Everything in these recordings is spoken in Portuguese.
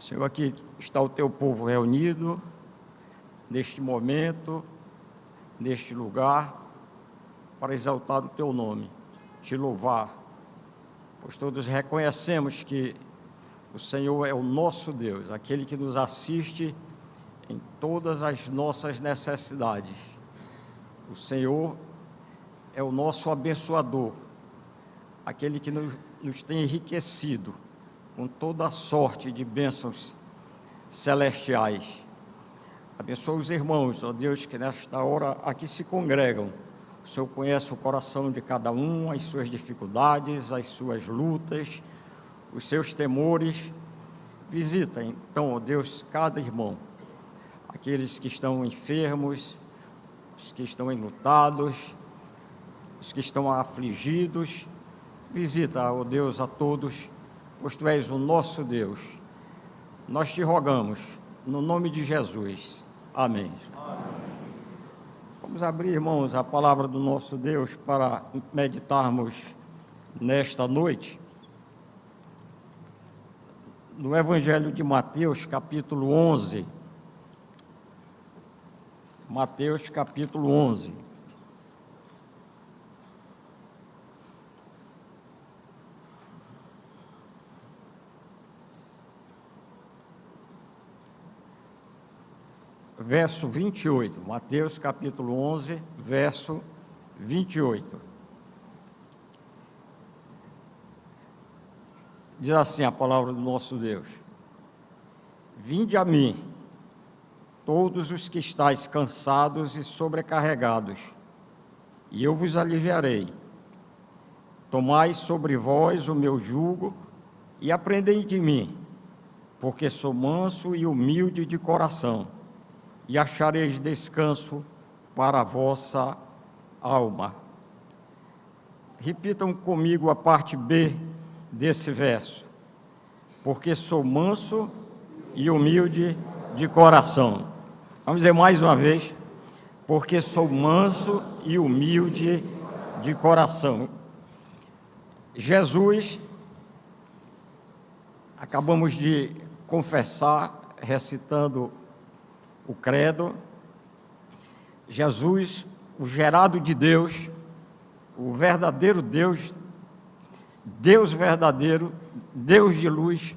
Senhor, aqui está o teu povo reunido, neste momento, neste lugar, para exaltar o teu nome, te louvar, pois todos reconhecemos que o Senhor é o nosso Deus, aquele que nos assiste em todas as nossas necessidades. O Senhor é o nosso abençoador, aquele que nos tem enriquecido com toda a sorte de bênçãos celestiais. Abençoa os irmãos, ó Deus, que nesta hora aqui se congregam. O Senhor conhece o coração de cada um, as suas dificuldades, as suas lutas, os seus temores. Visita, então, ó Deus, cada irmão, aqueles que estão enfermos, os que estão enlutados, os que estão afligidos. Visita, ó Deus, a todos, pois Tu és o nosso Deus. Nós te rogamos, no nome de Jesus. Amém. Amém. Vamos abrir, irmãos, a palavra do nosso Deus para meditarmos nesta noite. No Evangelho de Mateus, capítulo 11. Mateus, capítulo 11. Verso 28, Mateus capítulo 11, verso 28. Diz assim a palavra do nosso Deus: Vinde a mim, todos os que estáis cansados e sobrecarregados, e eu vos aliviarei. Tomai sobre vós o meu jugo e aprendei de mim, porque sou manso e humilde de coração, e achareis descanso para a vossa alma. Repitam comigo a parte B desse verso. Porque sou manso e humilde de coração. Vamos dizer mais uma vez. Porque sou manso e humilde de coração. Jesus, acabamos de confessar, recitando o credo. Jesus, o gerado de Deus, o verdadeiro Deus, Deus verdadeiro, Deus de luz,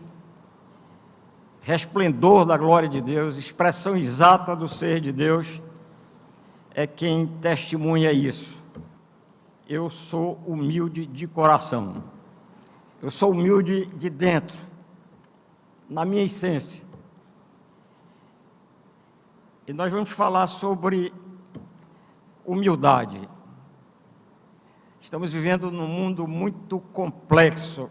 resplendor da glória de Deus, expressão exata do ser de Deus, é quem testemunha isso. Eu sou humilde de coração, eu sou humilde de dentro, na minha essência. E nós vamos falar sobre humildade. Estamos vivendo num mundo muito complexo.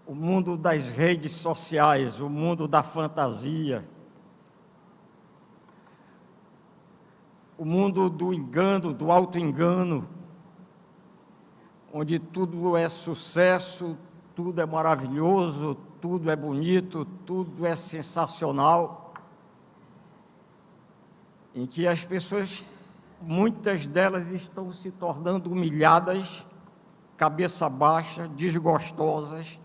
O mundo das redes sociais, o mundo da fantasia, o mundo do engano, do auto-engano, onde tudo é sucesso, tudo é maravilhoso, tudo é bonito, tudo é sensacional, em que as pessoas, muitas delas estão se tornando humilhadas, cabeça baixa, desgostosas,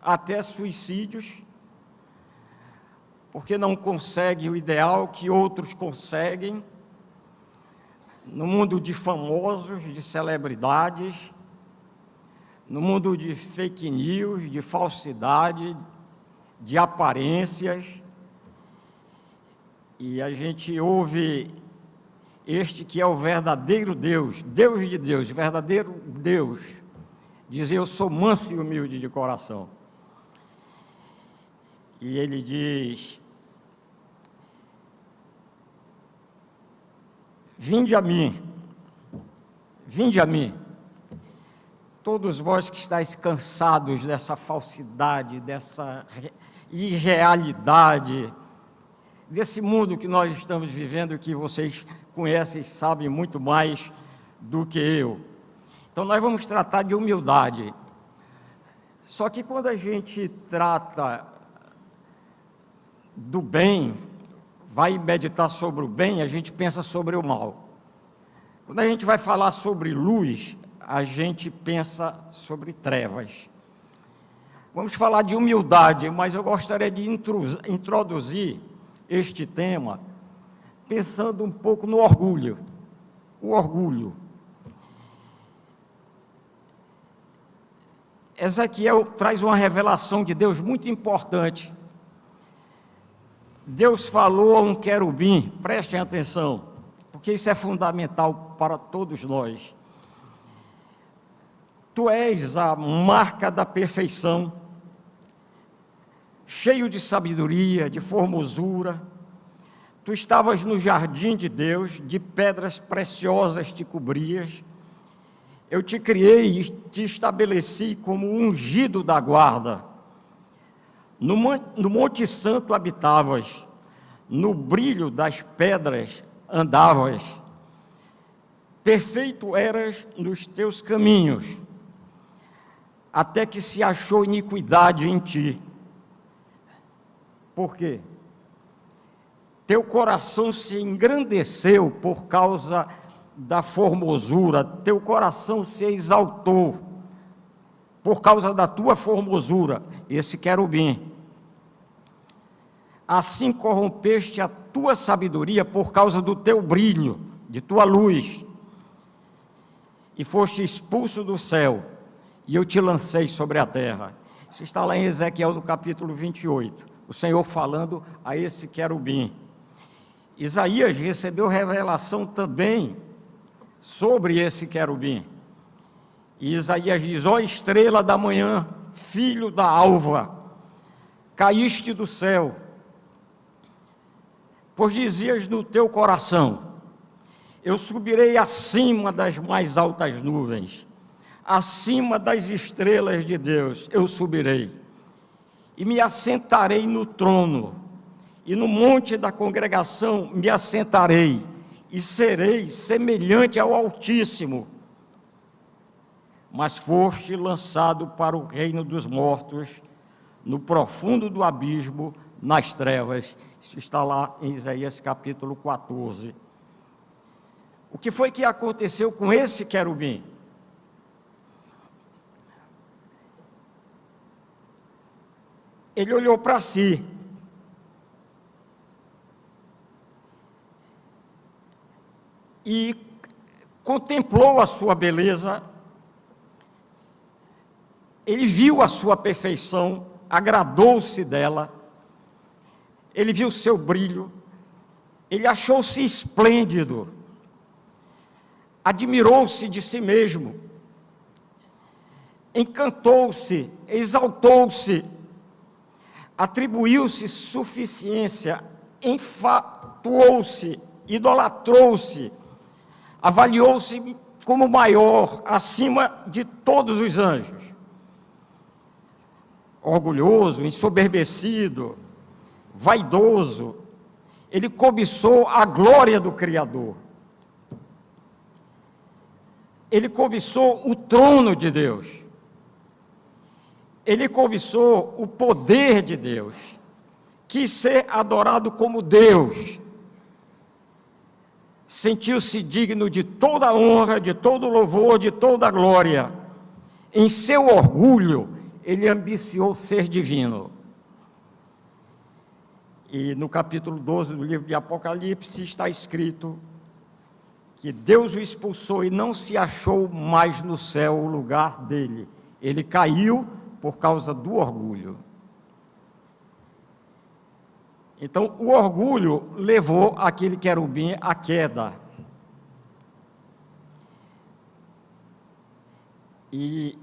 até suicídios, porque não conseguem o ideal que outros conseguem, no mundo de famosos, de celebridades, no mundo de fake news, de falsidade, de aparências. E a gente ouve este que é o verdadeiro Deus, Deus de Deus, verdadeiro Deus, dizer: eu sou manso e humilde de coração. E ele diz: vinde a mim, todos vós que estáis cansados dessa falsidade, dessa irrealidade, desse mundo que nós estamos vivendo, que vocês conhecem e sabem muito mais do que eu. Então nós vamos tratar de humildade. Só que quando a gente trata do bem, vai meditar sobre o bem, a gente pensa sobre o mal. Quando a gente vai falar sobre luz, a gente pensa sobre trevas. Vamos falar de humildade, mas eu gostaria de introduzir este tema pensando um pouco no orgulho. O orgulho. Ezequiel traz uma revelação de Deus muito importante. Deus falou a um querubim, prestem atenção, porque isso é fundamental para todos nós. Tu és a marca da perfeição, cheio de sabedoria, de formosura. Tu estavas no jardim de Deus, de pedras preciosas te cobrias. Eu te criei e te estabeleci como ungido da guarda. No Monte Santo habitavas, no brilho das pedras andavas. Perfeito eras nos teus caminhos, até que se achou iniquidade em ti. Por quê? Teu coração se engrandeceu por causa da formosura, teu coração se exaltou por causa da tua formosura, esse querubim. Assim corrompeste a tua sabedoria por causa do teu brilho, de tua luz, e foste expulso do céu, e eu te lancei sobre a terra. Isso está lá em Ezequiel, no capítulo 28, o Senhor falando a esse querubim. Isaías recebeu revelação também sobre esse querubim. E Isaías diz: ó estrela da manhã, filho da alva, caíste do céu, pois dizias no teu coração: eu subirei acima das mais altas nuvens, acima das estrelas de Deus eu subirei, e me assentarei no trono, e no monte da congregação me assentarei, e serei semelhante ao Altíssimo. Mas foste lançado para o reino dos mortos, no profundo do abismo, nas trevas. Isso está lá em Isaías capítulo 14. O que foi que aconteceu com esse querubim? Ele olhou para si. E contemplou a sua beleza, ele viu a sua perfeição, agradou-se dela, ele viu seu brilho, ele achou-se esplêndido, admirou-se de si mesmo, encantou-se, exaltou-se, atribuiu-se suficiência, enfatuou-se, idolatrou-se, avaliou-se como maior, acima de todos os anjos. Orgulhoso, ensoberbecido, vaidoso, ele cobiçou a glória do Criador. Ele cobiçou o trono de Deus. Ele cobiçou o poder de Deus. Quis ser adorado como Deus. Sentiu-se digno de toda a honra, de todo o louvor, de toda a glória. Em seu orgulho, ele ambiciou ser divino. E no capítulo 12 do livro de Apocalipse está escrito que Deus o expulsou e não se achou mais no céu o lugar dele. Ele caiu por causa do orgulho. Então, o orgulho levou aquele querubim à queda. E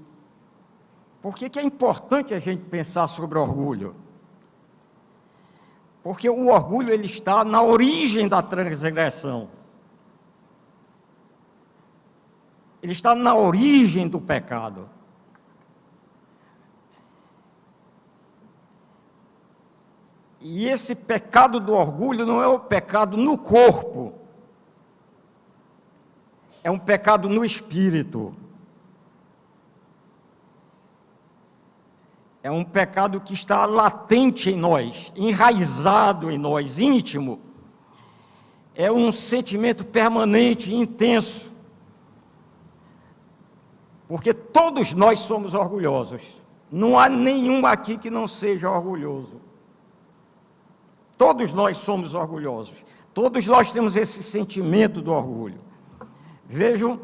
por que é importante a gente pensar sobre orgulho? Porque o orgulho ele está na origem da transgressão. Ele está na origem do pecado. E esse pecado do orgulho não é o pecado no corpo, é um pecado no espírito. É um pecado que está latente em nós, enraizado em nós, íntimo. É um sentimento permanente, intenso. Porque todos nós somos orgulhosos. Não há nenhum aqui que não seja orgulhoso. Todos nós somos orgulhosos. Todos nós temos esse sentimento do orgulho. Vejam,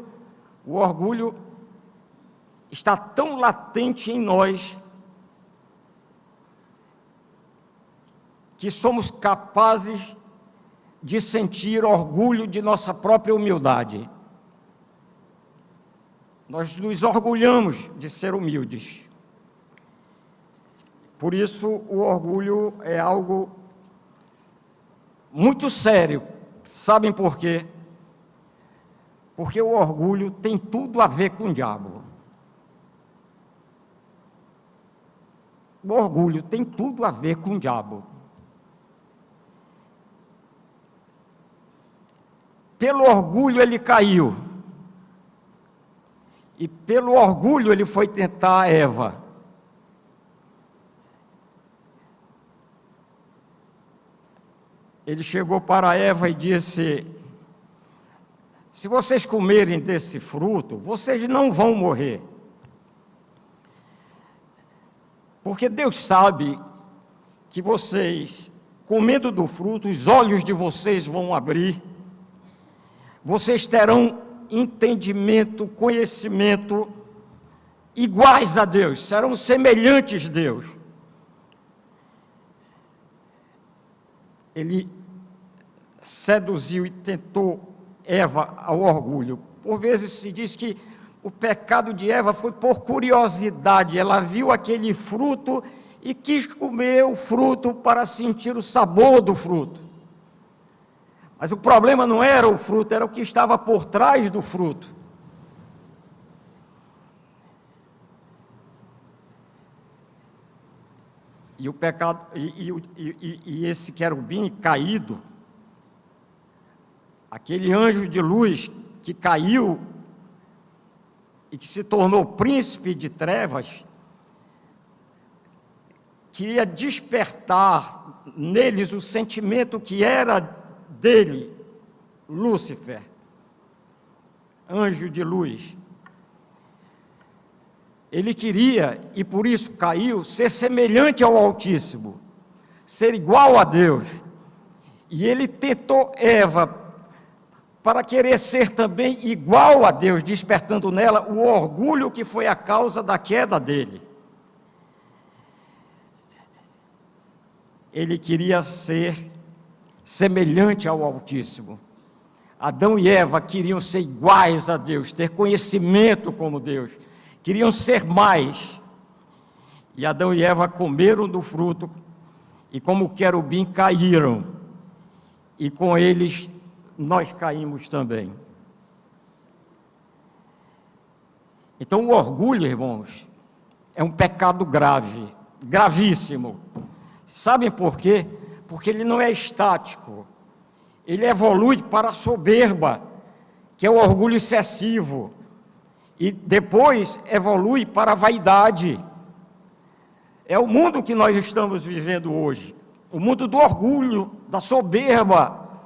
o orgulho está tão latente em nós que somos capazes de sentir orgulho de nossa própria humildade. Nós nos orgulhamos de ser humildes. Por isso, o orgulho é algo muito sério. Sabem por quê? Porque o orgulho tem tudo a ver com o diabo. O orgulho tem tudo a ver com o diabo. Pelo orgulho ele caiu. E pelo orgulho ele foi tentar Eva. Ele chegou para Eva e disse: se vocês comerem desse fruto, vocês não vão morrer. Porque Deus sabe que vocês, comendo do fruto, os olhos de vocês vão abrir, vocês terão entendimento, conhecimento iguais a Deus, serão semelhantes a Deus. Ele seduziu e tentou Eva ao orgulho. Por vezes se diz que o pecado de Eva foi por curiosidade. Ela viu aquele fruto e quis comer o fruto para sentir o sabor do fruto. Mas o problema não era o fruto, era o que estava por trás do fruto. E o pecado, e esse querubim caído, aquele anjo de luz que caiu e que se tornou príncipe de trevas, queria despertar neles o sentimento que era dele, Lúcifer, anjo de luz. Ele queria, e por isso caiu, ser semelhante ao Altíssimo, ser igual a Deus. E ele tentou Eva para querer ser também igual a Deus, despertando nela o orgulho que foi a causa da queda dele. Ele queria ser semelhante ao Altíssimo. Adão e Eva queriam ser iguais a Deus, ter conhecimento como Deus. Queriam ser mais. E Adão e Eva comeram do fruto, e como querubim caíram, e com eles nós caímos também. Então o orgulho, irmãos, é um pecado grave, gravíssimo. Sabem por quê? Porque ele não é estático. Ele evolui para a soberba, que é o orgulho excessivo. E depois evolui para a vaidade. É o mundo que nós estamos vivendo hoje. O mundo do orgulho, da soberba,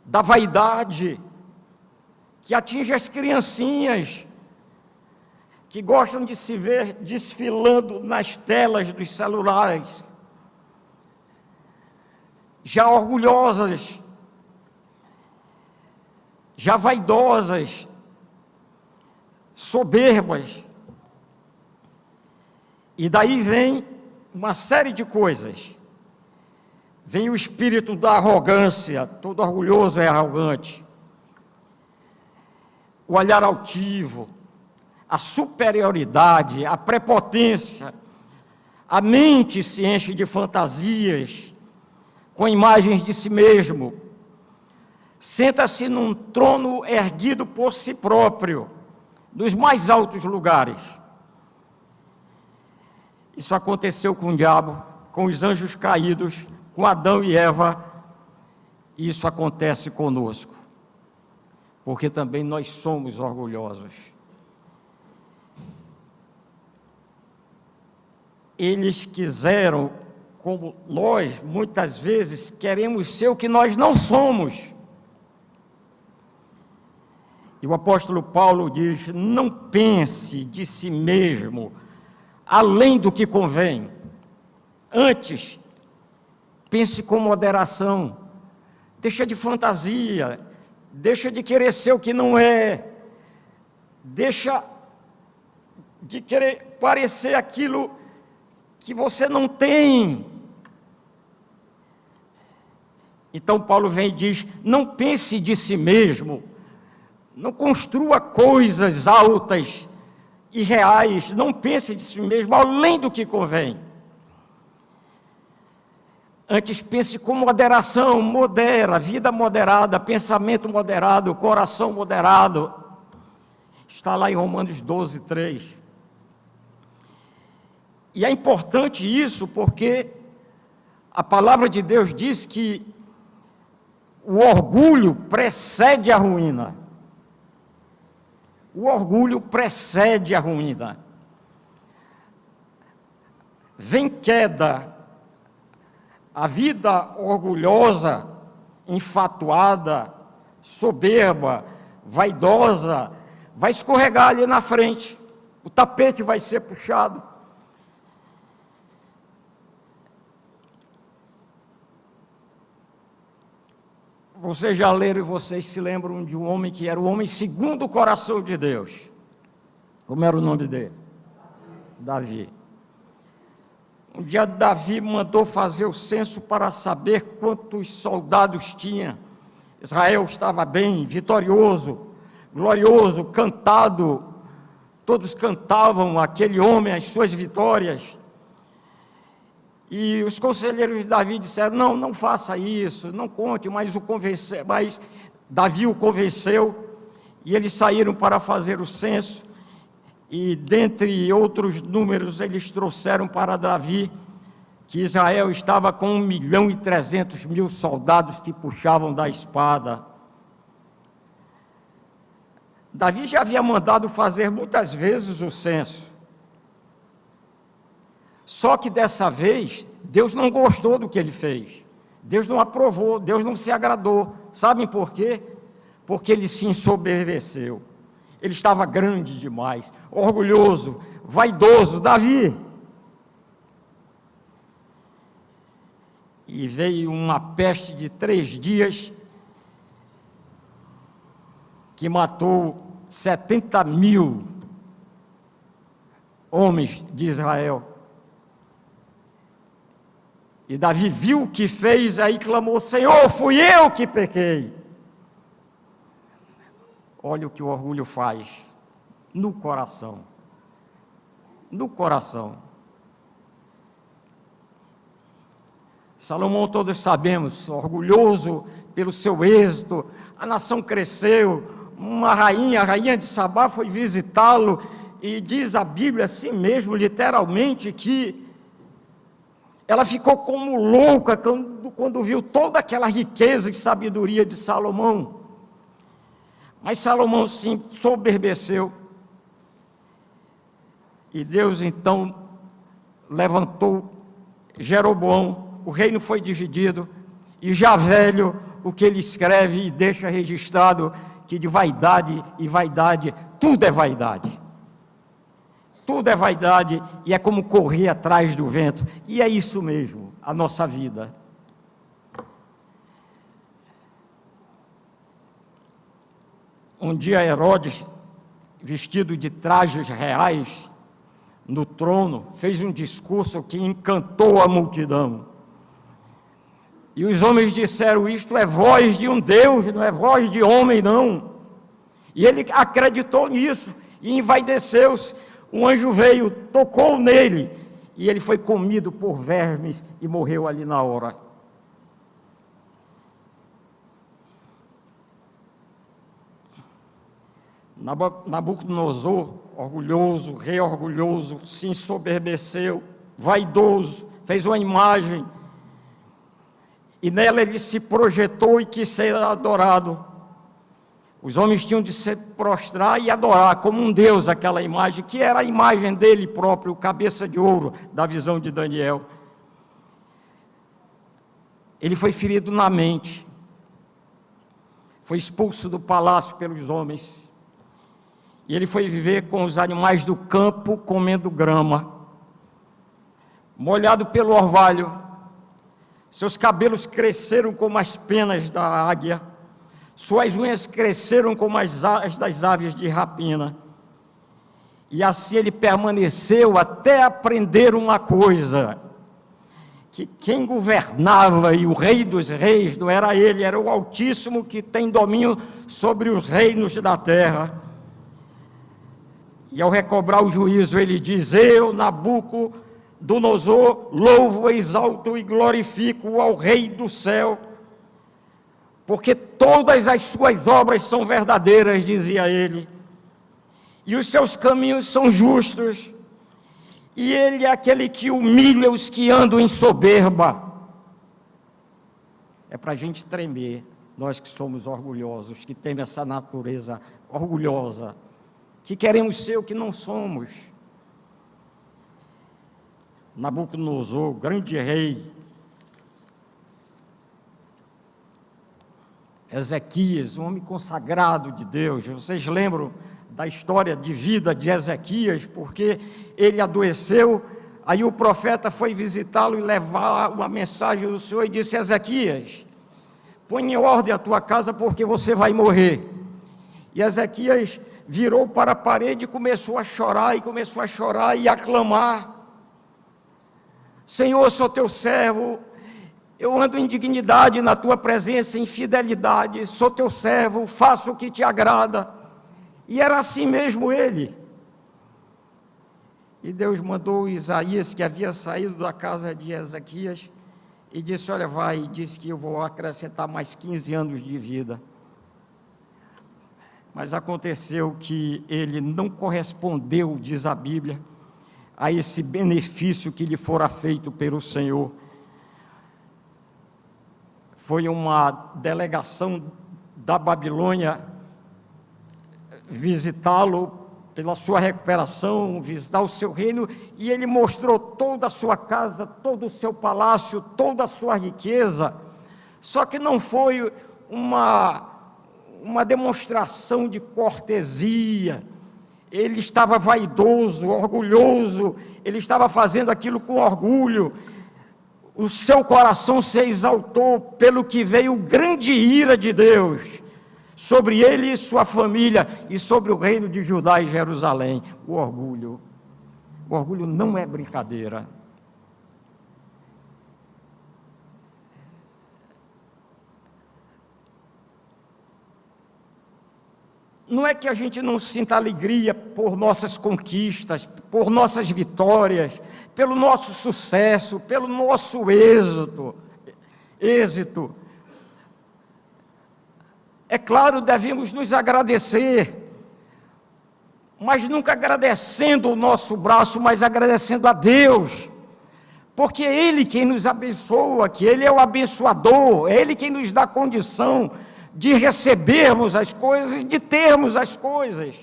da vaidade, que atinge as criancinhas, que gostam de se ver desfilando nas telas dos celulares, já orgulhosas, já vaidosas, soberbas. E daí vem uma série de coisas. Vem o espírito da arrogância, todo orgulhoso é arrogante. O olhar altivo, a superioridade, a prepotência. A mente se enche de fantasias, com imagens de si mesmo. Senta-se num trono erguido por si próprio, dos mais altos lugares. Isso aconteceu com o diabo, com os anjos caídos, com Adão e Eva, e isso acontece conosco, porque também nós somos orgulhosos. Eles quiseram, como nós, muitas vezes, queremos ser o que nós não somos. E o apóstolo Paulo diz: não pense de si mesmo além do que convém. Antes, pense com moderação. Deixa de fantasia, deixa de querer ser o que não é, deixa de querer parecer aquilo que você não tem. Então Paulo vem e diz: não pense de si mesmo, não construa coisas altas e reais, não pense de si mesmo além do que convém. Antes pense com moderação, modera, vida moderada, pensamento moderado, coração moderado. Está lá em Romanos 12, 3. E é importante isso porque a palavra de Deus diz que o orgulho precede a ruína. O orgulho precede a ruína. Vem queda. A vida orgulhosa, enfatuada, soberba, vaidosa, vai escorregar ali na frente. O tapete vai ser puxado. Vocês já leram e vocês se lembram de um homem que era o homem segundo o coração de Deus. Como era o nome dele? Davi. Um dia Davi mandou fazer o censo para saber quantos soldados tinha. Israel estava bem, vitorioso, glorioso, cantado. Todos cantavam aquele homem, as suas vitórias. E os conselheiros de Davi disseram: não faça isso, não conte, mas Davi o convenceu, e eles saíram para fazer o censo, e dentre outros números eles trouxeram para Davi que Israel estava com 1.300.000 soldados que puxavam da espada. Davi já havia mandado fazer muitas vezes o censo, só que dessa vez Deus não gostou do que ele fez, Deus não aprovou, Deus não se agradou. Sabem por quê? Porque ele se ensoberbeceu. Ele estava grande demais, orgulhoso, vaidoso, Davi. E veio uma peste de 3 dias, que matou 70.000 homens de Israel. E Davi viu o que fez, aí clamou: Senhor, fui eu que pequei. Olha o que o orgulho faz no coração. No coração. Salomão, todos sabemos, orgulhoso pelo seu êxito, a nação cresceu, uma rainha, a rainha de Sabá, foi visitá-lo, e diz a Bíblia assim mesmo, literalmente, que ela ficou como louca quando viu toda aquela riqueza e sabedoria de Salomão. Mas Salomão se ensoberbeceu, e Deus então levantou Jeroboão. O reino foi dividido, e já velho, o que ele escreve e deixa registrado, que de vaidade e vaidade, tudo é vaidade. Tudo é vaidade, e é como correr atrás do vento, e é isso mesmo, a nossa vida. Um dia Herodes, vestido de trajes reais, no trono, fez um discurso que encantou a multidão. E os homens disseram: isto é voz de um Deus, não é voz de homem, não. E ele acreditou nisso, e envaideceu-se. Um anjo veio, tocou nele, e ele foi comido por vermes, e morreu ali na hora. Nabucodonosor, orgulhoso, rei orgulhoso, se ensoberbeceu, vaidoso, fez uma imagem, e nela ele se projetou e quis ser adorado. Os homens tinham de se prostrar e adorar como um Deus aquela imagem, que era a imagem dele próprio, cabeça de ouro, da visão de Daniel. Ele foi ferido na mente, foi expulso do palácio pelos homens, E ele foi viver com os animais do campo, comendo grama, molhado pelo orvalho. Seus cabelos cresceram como as penas da águia, suas unhas cresceram como as das aves de rapina. E assim ele permaneceu até aprender uma coisa, que quem governava e o rei dos reis não era ele, era o Altíssimo que tem domínio sobre os reinos da terra. E ao recobrar o juízo, ele diz: eu, Nabucodonosor, louvo, exalto e glorifico ao Rei do céu, porque todas as suas obras são verdadeiras, dizia ele, e os seus caminhos são justos, e ele é aquele que humilha os que andam em soberba. É para a gente tremer, nós que somos orgulhosos, que temos essa natureza orgulhosa, que queremos ser o que não somos. Nabucodonosor, grande rei, Ezequias, um homem consagrado de Deus. Vocês lembram da história de vida de Ezequias, porque ele adoeceu, aí o profeta foi visitá-lo e levar uma mensagem do Senhor e disse: Ezequias, põe em ordem a tua casa porque você vai morrer. E Ezequias virou para a parede e começou a chorar e a clamar: Senhor, sou teu servo, eu ando em dignidade na tua presença, em fidelidade, sou teu servo, faço o que te agrada. E era assim mesmo ele. E Deus mandou Isaías, que havia saído da casa de Ezequias, e disse: olha, vai, e disse que eu vou acrescentar mais 15 anos de vida. Mas aconteceu que ele não correspondeu, diz a Bíblia, a esse benefício que lhe fora feito pelo Senhor. Foi uma delegação da Babilônia visitá-lo pela sua recuperação, visitar o seu reino, e ele mostrou toda a sua casa, todo o seu palácio, toda a sua riqueza. Só que não foi uma demonstração de cortesia. Ele estava vaidoso, orgulhoso, ele estava fazendo aquilo com orgulho. O seu coração se exaltou, pelo que veio grande ira de Deus sobre ele e sua família, e sobre o reino de Judá e Jerusalém. O orgulho não é brincadeira. Não é que a gente não sinta alegria por nossas conquistas, por nossas vitórias, pelo nosso sucesso, pelo nosso êxito. É claro, devemos nos agradecer, mas nunca agradecendo o nosso braço, mas agradecendo a Deus, porque é Ele quem nos abençoa, que Ele é o abençoador, é Ele quem nos dá condição de recebermos as coisas, de termos as coisas.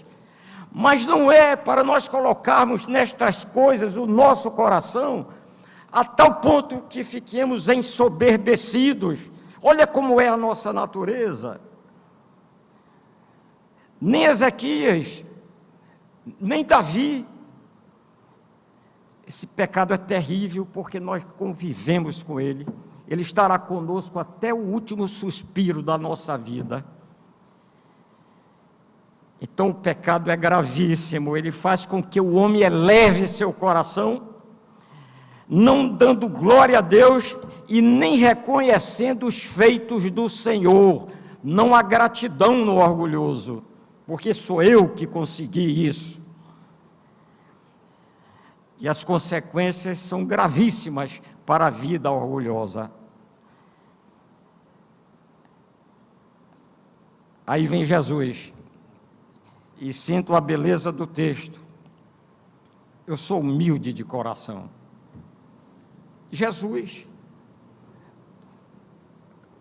Mas não é para nós colocarmos nestas coisas o nosso coração, a tal ponto que fiquemos ensoberbecidos. Olha como é a nossa natureza. Nem Ezequias, nem Davi. Esse pecado é terrível, porque nós convivemos com ele. Ele estará conosco até o último suspiro da nossa vida. Então o pecado é gravíssimo, ele faz com que o homem eleve seu coração, não dando glória a Deus e nem reconhecendo os feitos do Senhor. Não há gratidão no orgulhoso, porque sou eu que consegui isso. E as consequências são gravíssimas para a vida orgulhosa. Aí vem Jesus, e sinto a beleza do texto. Eu sou humilde de coração. Jesus,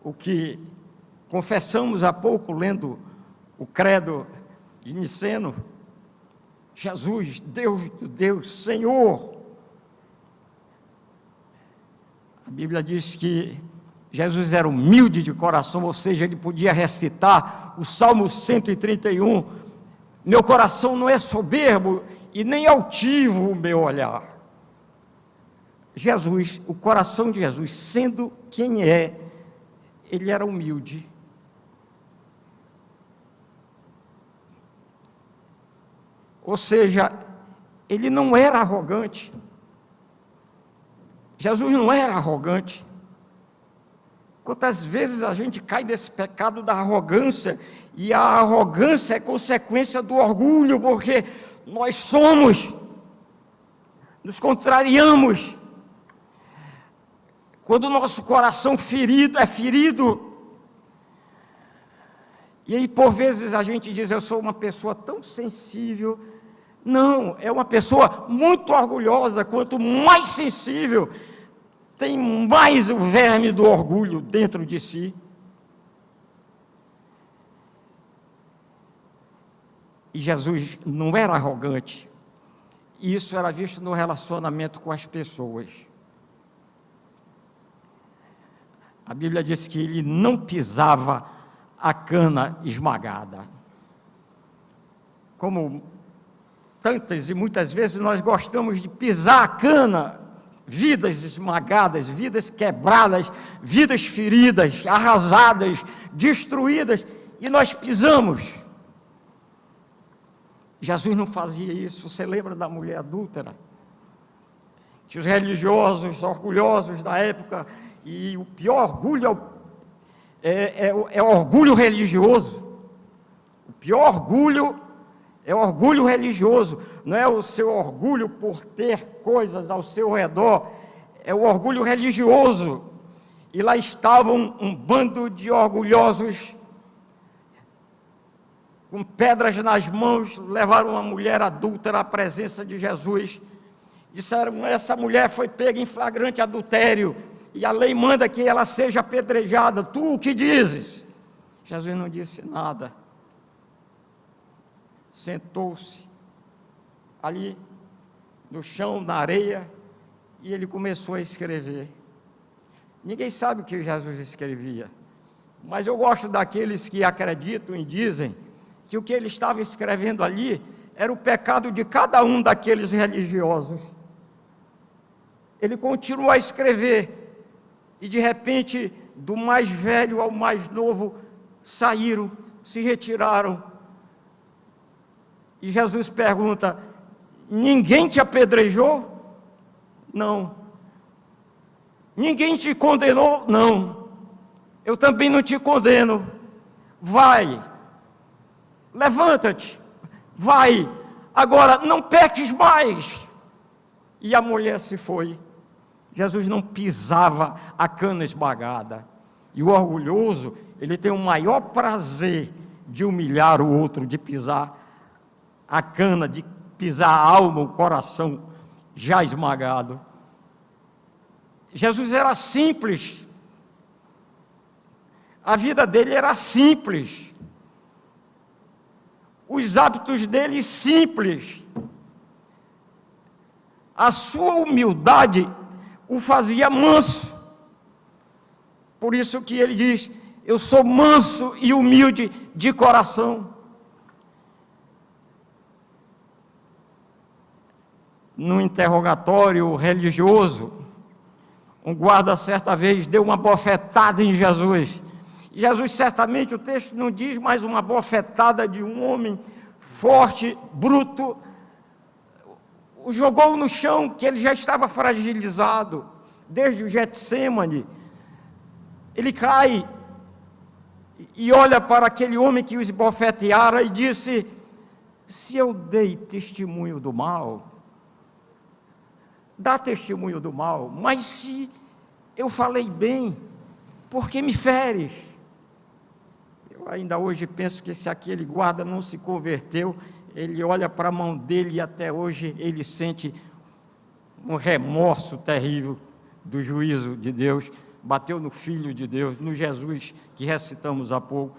o que confessamos há pouco, lendo o credo de Niceno, Jesus, Deus do Deus, Senhor. A Bíblia diz que Jesus era humilde de coração, ou seja, ele podia recitar o Salmo 131 Meu coração não é soberbo e nem altivo o meu olhar. Jesus, o coração de Jesus, sendo quem é, ele era humilde. Ou seja, ele não era arrogante. Jesus não era arrogante. Quantas vezes a gente cai desse pecado da arrogância, e a arrogância é consequência do orgulho, porque nós nos contrariamos. Quando o nosso coração é ferido, e aí por vezes a gente diz, eu sou uma pessoa tão sensível. Não, é uma pessoa muito orgulhosa. Quanto mais sensível, tem mais o verme do orgulho dentro de si. E Jesus não era arrogante. Isso era visto no relacionamento com as pessoas. A Bíblia diz que ele não pisava a cana esmagada. Como tantas e muitas vezes nós gostamos de pisar a cana, vidas esmagadas, vidas quebradas, vidas feridas, arrasadas, destruídas, e nós pisamos. Jesus não fazia isso. Você lembra da mulher adúltera? Que os religiosos, orgulhosos da época, e o pior orgulho é o orgulho religioso. O pior orgulho é o orgulho religioso. Não é o seu orgulho por ter coisas ao seu redor, é o orgulho religioso. E lá estavam um bando de orgulhosos, com pedras nas mãos, levaram uma mulher adúltera à presença de Jesus. Disseram, essa mulher foi pega em flagrante adultério, e a lei manda que ela seja apedrejada. Tu o que dizes? Jesus não disse nada. Sentou-se ali no chão, na areia, e ele começou a escrever. Ninguém sabe o que Jesus escrevia, mas eu gosto daqueles que acreditam e dizem que o que ele estava escrevendo ali era o pecado de cada um daqueles religiosos. Ele continuou a escrever, e de repente, do mais velho ao mais novo, saíram, se retiraram. E Jesus pergunta, ninguém te apedrejou? Não. Ninguém te condenou? Não. Eu também não te condeno. Vai, levanta-te, vai, agora não peques mais. E a mulher se foi. Jesus não pisava a cana esmagada. E o orgulhoso, ele tem o maior prazer de humilhar o outro, de pisar a cana, de pisar a alma, o coração já esmagado. Jesus era simples. A vida dele era simples. Os hábitos dele simples. A sua humildade o fazia manso. Por isso que ele diz, eu sou manso e humilde de coração. No interrogatório religioso, um guarda certa vez deu uma bofetada em Jesus. Jesus, certamente, o texto não diz, mas uma bofetada de um homem forte, bruto, o jogou no chão, que ele já estava fragilizado, desde o Getsêmani. Ele cai e olha para aquele homem que os bofeteara e disse, se eu dei testemunho do mal, dá testemunho do mal, mas se eu falei bem, por que me feres? Eu ainda hoje penso que se aquele guarda não se converteu, ele olha para a mão dele e até hoje ele sente um remorso terrível do juízo de Deus. Bateu no Filho de Deus, no Jesus que recitamos há pouco.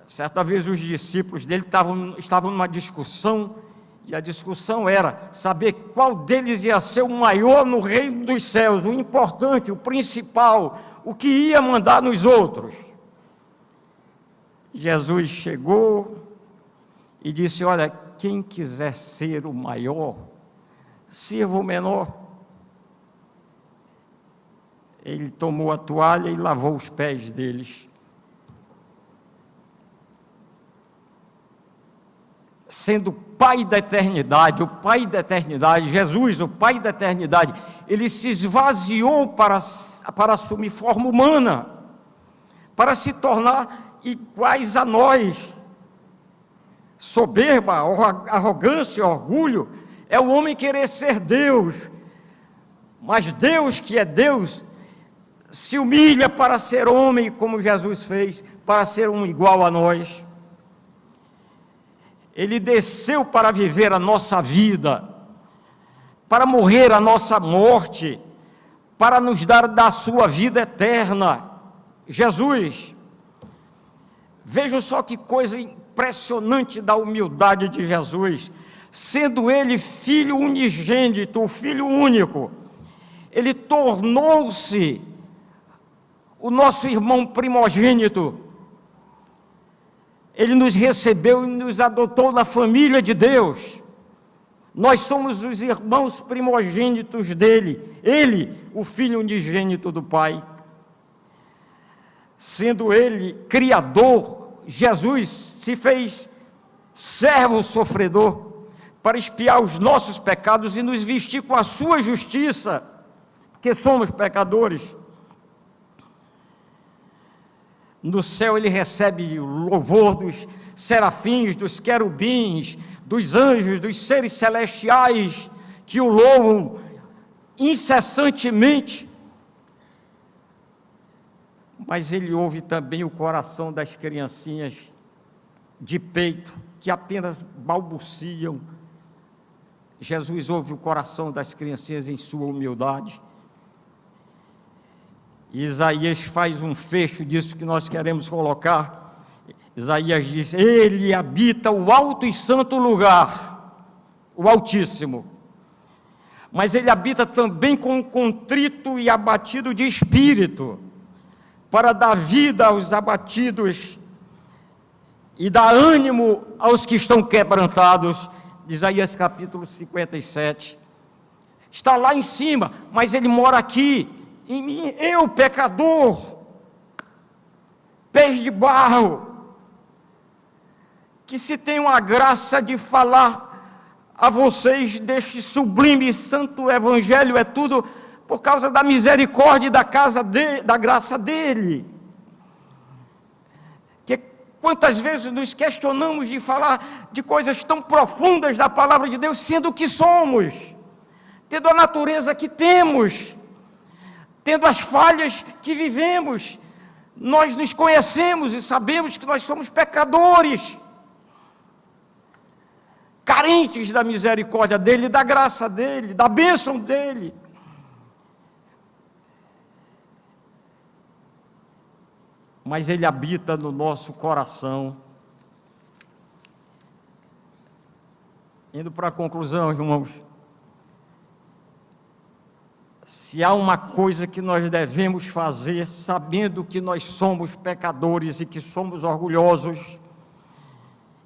Certa vez os discípulos dele estavam numa discussão, e a discussão era saber qual deles ia ser o maior no reino dos céus, o importante, o principal, o que ia mandar nos outros. Jesus chegou e disse: olha, quem quiser ser o maior, sirva o menor. Ele tomou a toalha e lavou os pés deles. Sendo o Pai da eternidade, o Pai da eternidade, Jesus, o Pai da eternidade, ele se esvaziou para assumir forma humana, para se tornar iguais a nós. Soberba, arrogância, orgulho, é o homem querer ser Deus, mas Deus, que é Deus, se humilha para ser homem, como Jesus fez, para ser um igual a nós. Ele desceu para viver a nossa vida, para morrer a nossa morte, para nos dar da sua vida eterna. Jesus, vejam só que coisa impressionante da humildade de Jesus, sendo ele filho unigênito, o filho único, ele tornou-se o nosso irmão primogênito. Ele nos recebeu e nos adotou na família de Deus. Nós somos os irmãos primogênitos dele. Ele, o Filho unigênito do Pai. Sendo ele Criador, Jesus se fez servo sofredor para expiar os nossos pecados e nos vestir com a sua justiça, porque somos pecadores. No céu ele recebe o louvor dos serafins, dos querubins, dos anjos, dos seres celestiais que o louvam incessantemente. Mas ele ouve também o coração das criancinhas de peito, que apenas balbuciam. Jesus ouve o coração das criancinhas em sua humildade. Isaías faz um fecho disso que nós queremos colocar. Isaías diz: ele habita o alto e santo lugar, o Altíssimo, mas ele habita também com o contrito e abatido de espírito, para dar vida aos abatidos e dar ânimo aos que estão quebrantados. Isaías capítulo 57. Está lá em cima, mas ele mora aqui em mim, eu, pecador, pés de barro, que se tenho a graça de falar a vocês deste sublime e santo evangelho, é tudo por causa da misericórdia e da graça dele. Que quantas vezes nos questionamos de falar de coisas tão profundas da palavra de Deus, sendo o que somos, tendo a natureza que temos, tendo as falhas que vivemos. Nós nos conhecemos e sabemos que nós somos pecadores, carentes da misericórdia dele, da graça dele, da bênção dele. Mas ele habita no nosso coração. Indo para a conclusão, irmãos, se há uma coisa que nós devemos fazer, sabendo que nós somos pecadores e que somos orgulhosos,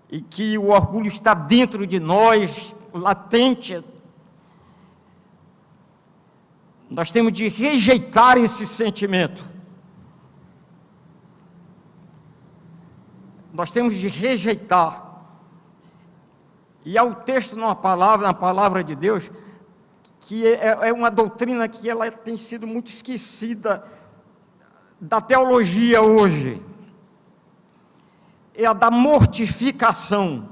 e que o orgulho está dentro de nós, latente, nós temos de rejeitar esse sentimento. Nós temos de rejeitar. E há um texto na palavra de Deus, que é uma doutrina que ela tem sido muito esquecida da teologia hoje. É a da mortificação.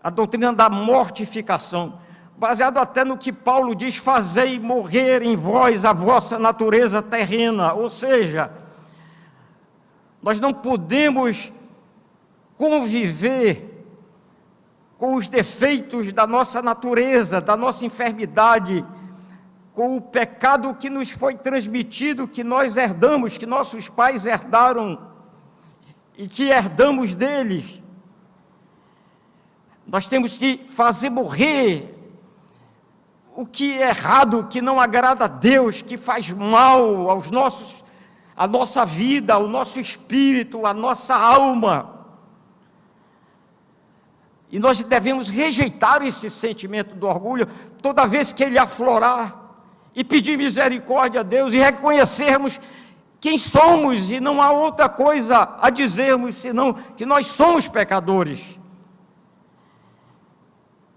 A doutrina da mortificação, baseado até no que Paulo diz: fazei morrer em vós a vossa natureza terrena. Ou seja, nós não podemos conviver com os defeitos da nossa natureza, da nossa enfermidade, com o pecado que nos foi transmitido, que nós herdamos, que nossos pais herdaram e que herdamos deles. Nós temos que fazer morrer o que é errado, que não agrada a Deus, que faz mal a nossa vida, o nosso espírito, a nossa alma. E nós devemos rejeitar esse sentimento do orgulho toda vez que ele aflorar, e pedir misericórdia a Deus e reconhecermos quem somos, e não há outra coisa a dizermos senão que nós somos pecadores.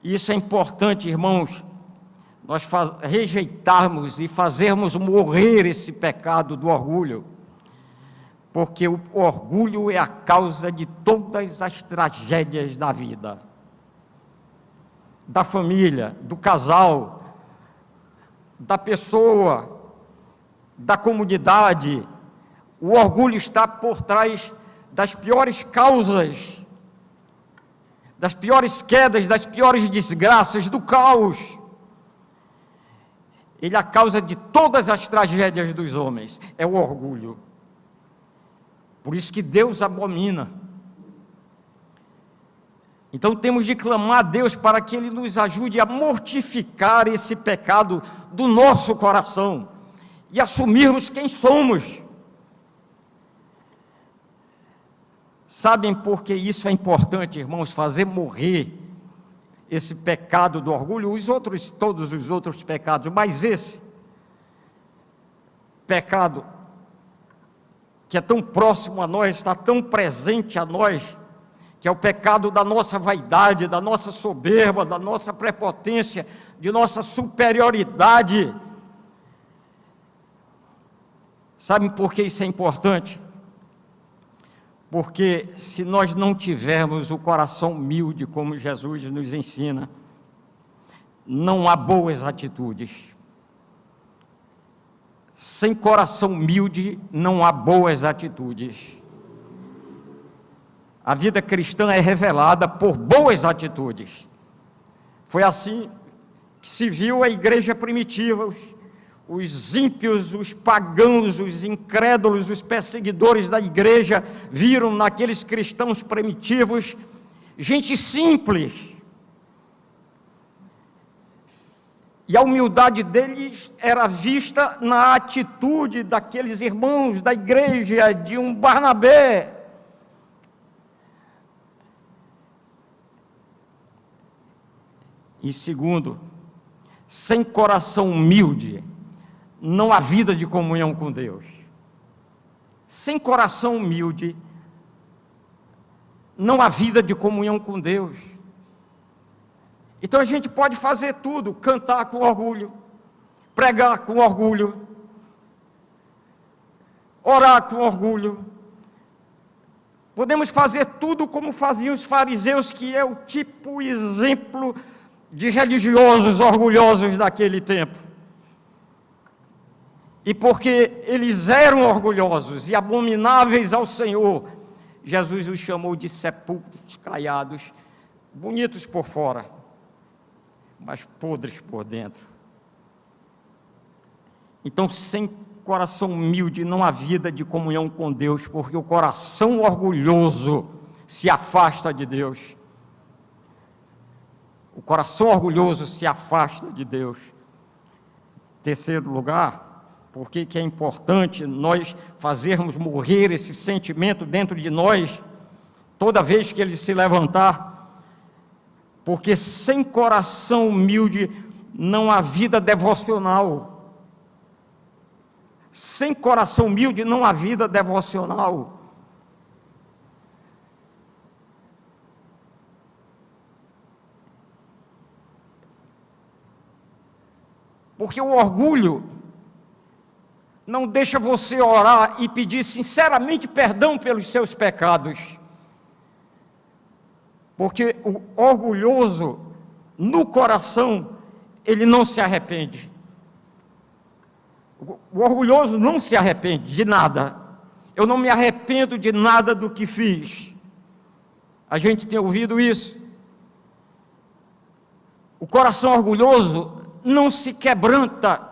E isso é importante, irmãos, nós rejeitarmos e fazermos morrer esse pecado do orgulho, porque o orgulho é a causa de todas as tragédias da vida, da família, do casal, da pessoa, da comunidade. O orgulho está por trás das piores causas, das piores quedas, das piores desgraças, do caos. Ele é a causa de todas as tragédias dos homens, é o orgulho. Por isso que Deus abomina. Então temos de clamar a Deus para que Ele nos ajude a mortificar esse pecado do nosso coração e assumirmos quem somos. Sabem por que isso é importante, irmãos? Fazer morrer esse pecado do orgulho, todos os outros pecados, mas esse pecado que é tão próximo a nós, está tão presente a nós, que é o pecado da nossa vaidade, da nossa soberba, da nossa prepotência, de nossa superioridade. Sabem por que isso é importante? Porque se nós não tivermos o coração humilde, como Jesus nos ensina, não há boas atitudes. Sem coração humilde, não há boas atitudes. A vida cristã é revelada por boas atitudes. Foi assim que se viu a igreja primitiva, os ímpios, os pagãos, os incrédulos, os perseguidores da igreja, viram naqueles cristãos primitivos gente simples. E a humildade deles era vista na atitude daqueles irmãos da igreja, de um Barnabé. E segundo, sem coração humilde, não há vida de comunhão com Deus. Sem coração humilde, não há vida de comunhão com Deus. Então a gente pode fazer tudo, cantar com orgulho, pregar com orgulho, orar com orgulho. Podemos fazer tudo como faziam os fariseus, que é o tipo exemplo de religiosos orgulhosos daquele tempo. E porque eles eram orgulhosos e abomináveis ao Senhor, Jesus os chamou de sepulcros caiados, bonitos por fora, mas podres por dentro. Então, sem coração humilde não há vida de comunhão com Deus, porque o coração orgulhoso se afasta de Deus. O coração orgulhoso se afasta de Deus. Terceiro lugar, por que é importante nós fazermos morrer esse sentimento dentro de nós, toda vez que ele se levantar? Porque sem coração humilde não há vida devocional. Sem coração humilde não há vida devocional. Porque o orgulho não deixa você orar e pedir sinceramente perdão pelos seus pecados. Porque o orgulhoso, no coração, ele não se arrepende. O orgulhoso não se arrepende de nada. Eu não me arrependo de nada do que fiz. A gente tem ouvido isso. O coração orgulhoso não se quebranta.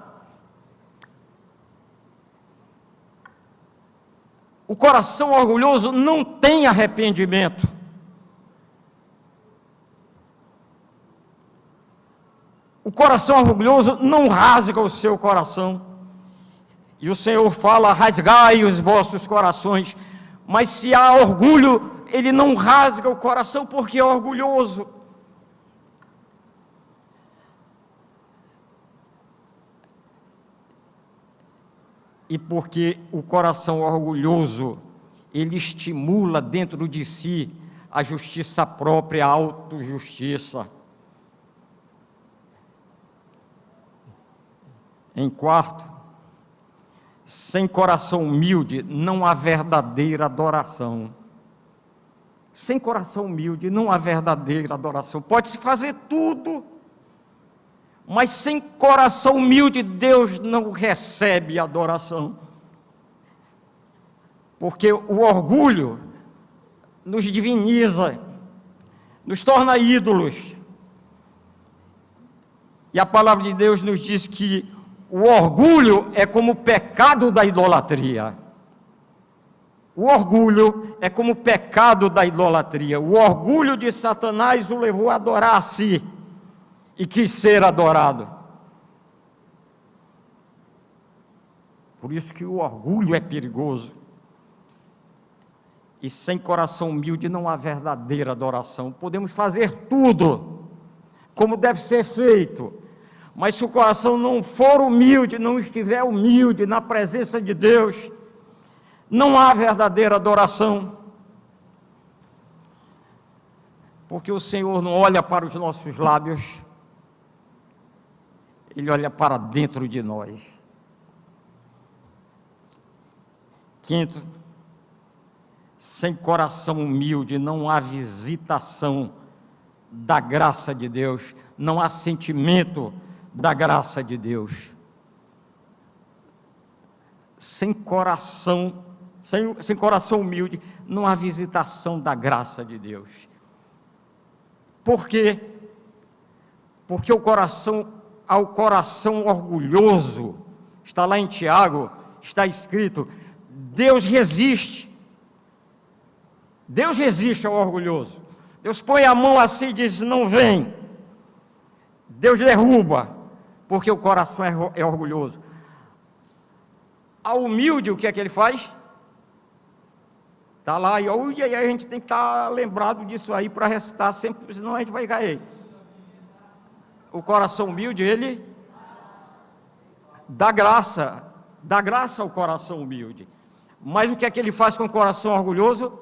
O coração orgulhoso não tem arrependimento. O coração orgulhoso não rasga o seu coração. E o Senhor fala: rasgai os vossos corações. Mas se há orgulho, ele não rasga o coração porque é orgulhoso. E porque o coração orgulhoso, ele estimula dentro de si a justiça própria, a autojustiça. Em quarto, sem coração humilde não há verdadeira adoração. Sem coração humilde não há verdadeira adoração. Pode-se fazer tudo, mas sem coração humilde Deus não recebe adoração. Porque o orgulho nos diviniza, nos torna ídolos. E a palavra de Deus nos diz que o orgulho é como o pecado da idolatria. O orgulho é como o pecado da idolatria. O orgulho de Satanás o levou a adorar a si e quis ser adorado. Por isso que o orgulho é perigoso. E sem coração humilde não há verdadeira adoração. Podemos fazer tudo como deve ser feito, mas se o coração não for humilde, não estiver humilde na presença de Deus, não há verdadeira adoração. Porque o Senhor não olha para os nossos lábios, Ele olha para dentro de nós. Quinto, sem coração humilde não há visitação da graça de Deus, não há sentimento da graça de Deus. Sem coração humilde não há visitação da graça de Deus. Por quê? Porque ao coração orgulhoso, está lá em Tiago, está escrito, Deus resiste ao orgulhoso. Deus põe a mão assim e diz, não vem. Deus derruba, porque o coração é orgulhoso. Ao humilde, o que é que ele faz? Está lá, e aí a gente tem que estar lembrado disso aí para recitar sempre, senão a gente vai cair. O coração humilde, ele dá graça ao coração humilde. Mas o que é que ele faz com o coração orgulhoso?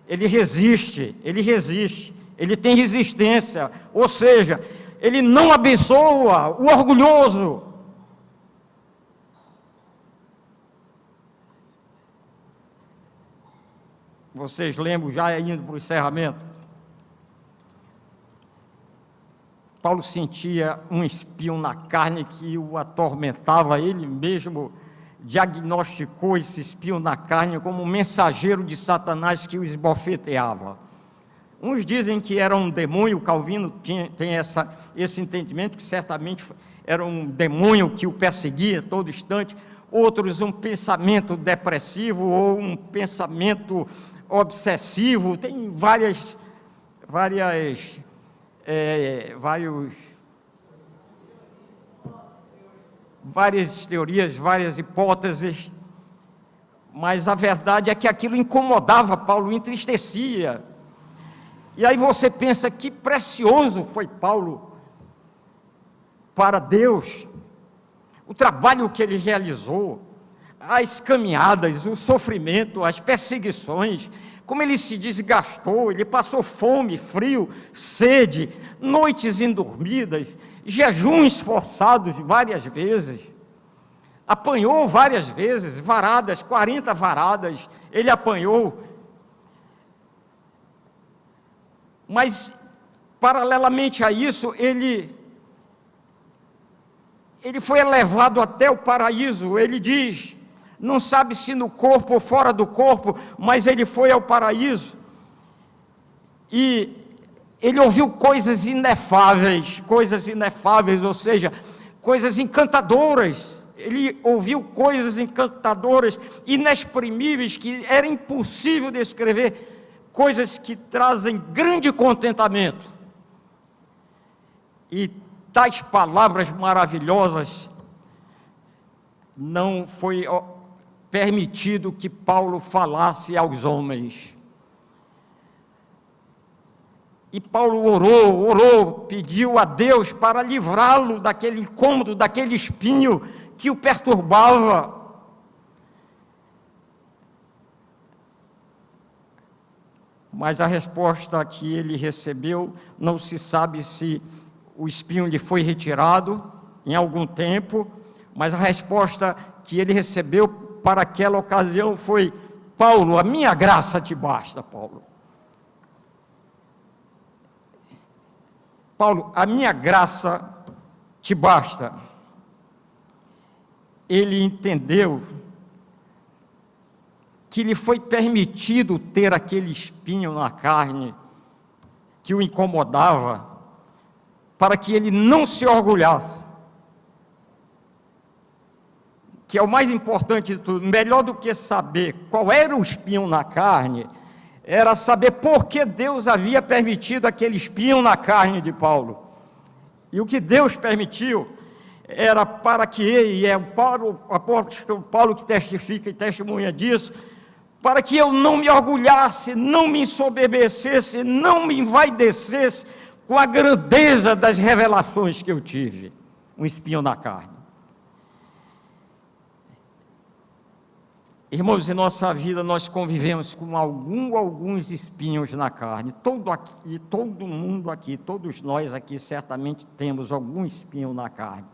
Ele resiste, ele tem resistência, ou seja, ele não abençoa o orgulhoso. Vocês lembram, já indo para o encerramento? Paulo sentia um espinho na carne que o atormentava, ele mesmo diagnosticou esse espinho na carne como um mensageiro de Satanás que o esbofeteava. Uns dizem que era um demônio, Calvino tem esse entendimento, que certamente era um demônio que o perseguia a todo instante, outros um pensamento depressivo ou um pensamento obsessivo, tem várias teorias, várias hipóteses, mas a verdade é que aquilo incomodava Paulo, entristecia. E aí você pensa, que precioso foi Paulo para Deus, o trabalho que ele realizou, as caminhadas, o sofrimento, as perseguições, como ele se desgastou, ele passou fome, frio, sede, noites indormidas, jejuns forçados várias vezes, apanhou várias vezes, varadas, 40 varadas, ele apanhou. Mas, paralelamente a isso, ele foi elevado até o paraíso. Ele diz, não sabe se no corpo ou fora do corpo, mas ele foi ao paraíso. E ele ouviu coisas inefáveis, ou seja, coisas encantadoras. Ele ouviu coisas encantadoras, inexprimíveis, que era impossível descrever, coisas que trazem grande contentamento. E tais palavras maravilhosas não foi permitido que Paulo falasse aos homens. E Paulo orou, pediu a Deus para livrá-lo daquele incômodo, daquele espinho que o perturbava. Mas a resposta que ele recebeu, não se sabe se o espinho lhe foi retirado em algum tempo, mas a resposta que ele recebeu para aquela ocasião foi: Paulo, a minha graça te basta, Paulo. Paulo, a minha graça te basta. Ele entendeu que lhe foi permitido ter aquele espinho na carne que o incomodava, para que ele não se orgulhasse, que é o mais importante de tudo. Melhor do que saber qual era o espinho na carne, era saber por que Deus havia permitido aquele espinho na carne de Paulo. E o que Deus permitiu era para que ele, e é o apóstolo Paulo que testifica e testemunha disso, para que eu não me orgulhasse, não me ensoberbecesse, não me envaidecesse com a grandeza das revelações que eu tive. Um espinho na carne. Irmãos, em nossa vida nós convivemos com alguns espinhos na carne. Todo mundo aqui, todos nós aqui certamente temos algum espinho na carne,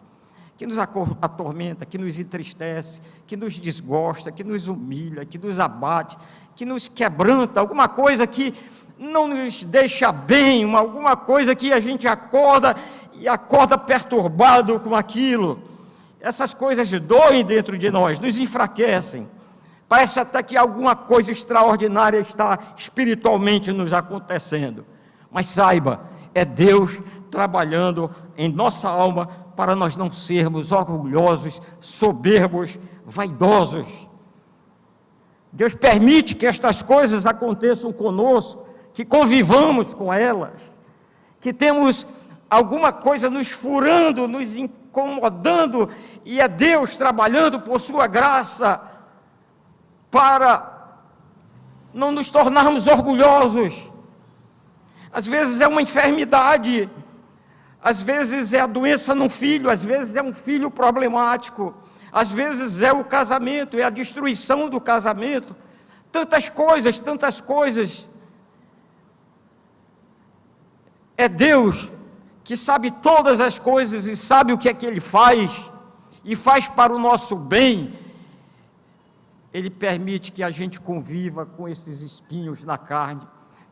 que nos atormenta, que nos entristece, que nos desgosta, que nos humilha, que nos abate, que nos quebranta, alguma coisa que não nos deixa bem, alguma coisa que a gente acorda e acorda perturbado com aquilo. Essas coisas doem dentro de nós, nos enfraquecem. Parece até que alguma coisa extraordinária está espiritualmente nos acontecendo. Mas saiba, é Deus trabalhando em nossa alma para nós não sermos orgulhosos, soberbos, vaidosos. Deus permite que estas coisas aconteçam conosco, que convivamos com elas, que temos alguma coisa nos furando, nos incomodando, e é Deus trabalhando por sua graça, para não nos tornarmos orgulhosos. Às vezes é uma enfermidade, às vezes é a doença num filho, às vezes é um filho problemático, às vezes é o casamento, é a destruição do casamento, tantas coisas. É Deus que sabe todas as coisas e sabe o que é que Ele faz, e faz para o nosso bem. Ele permite que a gente conviva com esses espinhos na carne,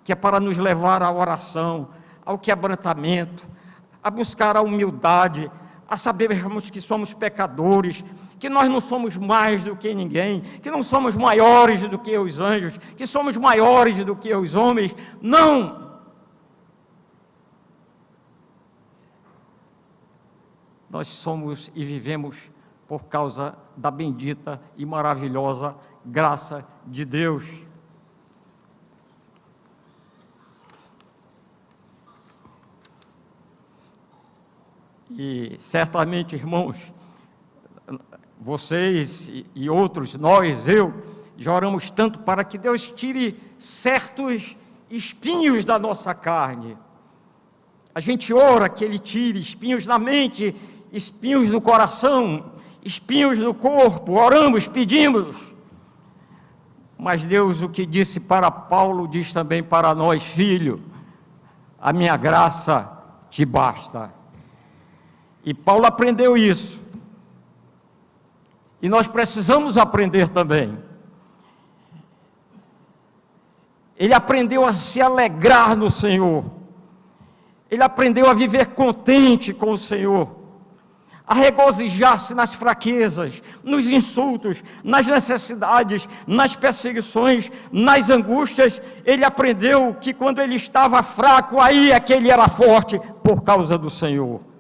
que é para nos levar à oração, ao quebrantamento, a buscar a humildade, a sabermos que somos pecadores, que nós não somos mais do que ninguém, que não somos maiores do que os anjos, que somos maiores do que os homens. Não! Nós somos e vivemos por causa da bendita e maravilhosa graça de Deus. E certamente, irmãos, vocês e outros, nós, eu, já oramos tanto para que Deus tire certos espinhos da nossa carne. A gente ora que Ele tire espinhos na mente, espinhos no coração, espinhos no corpo, oramos, pedimos. Mas Deus, o que disse para Paulo, diz também para nós: filho, a minha graça te basta. E Paulo aprendeu isso. E nós precisamos aprender também. Ele aprendeu a se alegrar no Senhor. Ele aprendeu a viver contente com o Senhor, a regozijar-se nas fraquezas, nos insultos, nas necessidades, nas perseguições, nas angústias. Ele aprendeu que quando ele estava fraco, aí é que ele era forte, por causa do Senhor.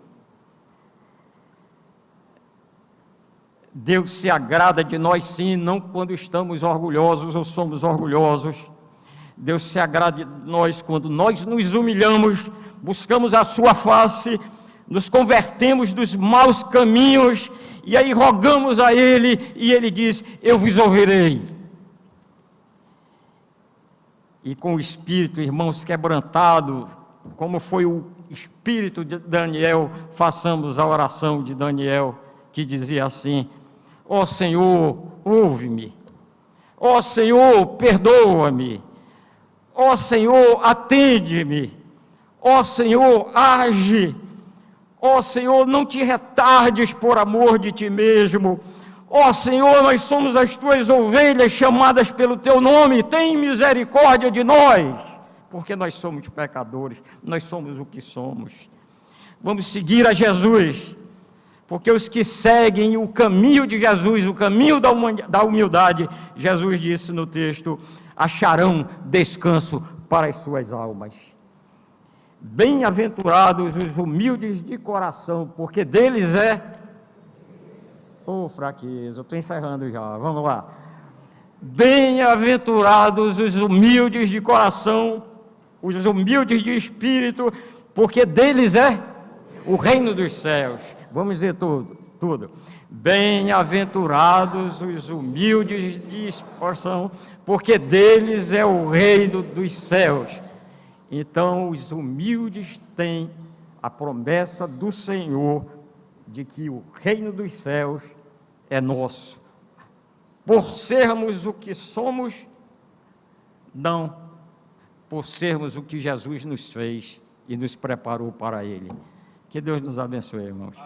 Deus se agrada de nós sim, não quando estamos orgulhosos ou somos orgulhosos. Deus se agrada de nós quando nós nos humilhamos, buscamos a sua face, nos convertemos dos maus caminhos, e aí rogamos a Ele, e Ele diz: eu vos ouvirei. E com o espírito, irmãos, quebrantado, como foi o espírito de Daniel, façamos a oração de Daniel, que dizia assim: ó Senhor, ouve-me. Ó Senhor, perdoa-me. Ó Senhor, atende-me. Ó Senhor, age. Ó Senhor, não te retardes por amor de ti mesmo. Ó Senhor, nós somos as tuas ovelhas chamadas pelo teu nome. Tem misericórdia de nós, porque nós somos pecadores, nós somos o que somos. Vamos seguir a Jesus, porque os que seguem o caminho de Jesus, o caminho da humildade, Jesus disse no texto, acharão descanso para as suas almas. Bem-aventurados os humildes de coração, porque deles é... fraqueza, eu estou encerrando já, vamos lá. Bem-aventurados os humildes de coração, os humildes de espírito, porque deles é o reino dos céus. Vamos dizer tudo. Bem-aventurados os humildes de coração, porque deles é o reino dos céus. Então, os humildes têm a promessa do Senhor de que o reino dos céus é nosso. Por sermos o que somos, não, por sermos o que Jesus nos fez e nos preparou para Ele. Que Deus nos abençoe, irmãos.